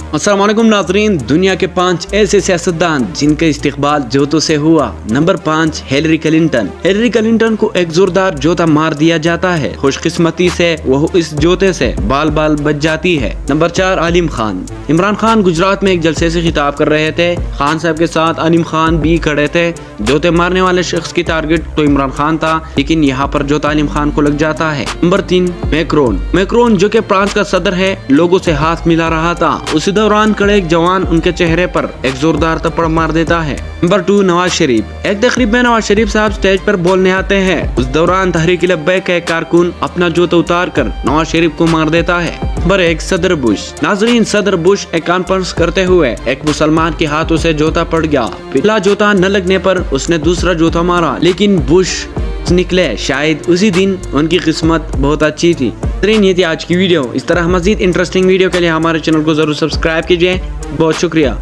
अस्सलाम वालेकुम नाज़रीन, दुनिया के 5 ऐसे सियासतदान जिनका इस्तिक़बाल जोतों से हुआ। Number 5, Hillary Clinton. Hillary Clinton को एक जोरदार जोता मार दिया जाता है। खुशकिस्मती से वह इस जोते से बाल बाल बच जाती है। नंबर 4, आलिम खान। इमरान खान गुजरात में एक जलसे से खिताब कर रहे थे। खान साहब के साथ आलिम खान भी खड़े थे। जोते मारने वाले शख्स की टारगेट तो इमरान खान था, लेकिन यहाँ पर जोता आलिम खान को लग जाता है। Number 3, Macron. मैक्रोन जो कि फ्रांस का सदर है, लोगों से हाथ मिला रहा था। उसी दौरान खड़े एक जवान उनके चेहरे पर एक जोरदार थप्पड़ मार देता है। नंबर 2, नवाज शरीफ। एक तकरीब में नवाज शरीफ साहब स्टेज पर बोलने आते हैं। उस दौरान तहरीक लब्बैक का एक कारकुन अपना जूता उतार कर नवाज शरीफ को मार देता है। नंबर 1, सदर बुश। नाजरीन, सदर बुश एक कॉन्फ्रेंस करते हुए एक मुसलमान के हाथों से जूता पड़ गया। पहला जूता न लगने पर उसने दूसरा जूता मारा, लेकिन बुश निकले। शायद उसी दिन उनकी किस्मत बहुत अच्छी थी। ये थी आज की वीडियो। इस तरह मजीद इंटरेस्टिंग वीडियो के लिए हमारे चैनल को जरूर सब्सक्राइब कीजिए। बहुत शुक्रिया।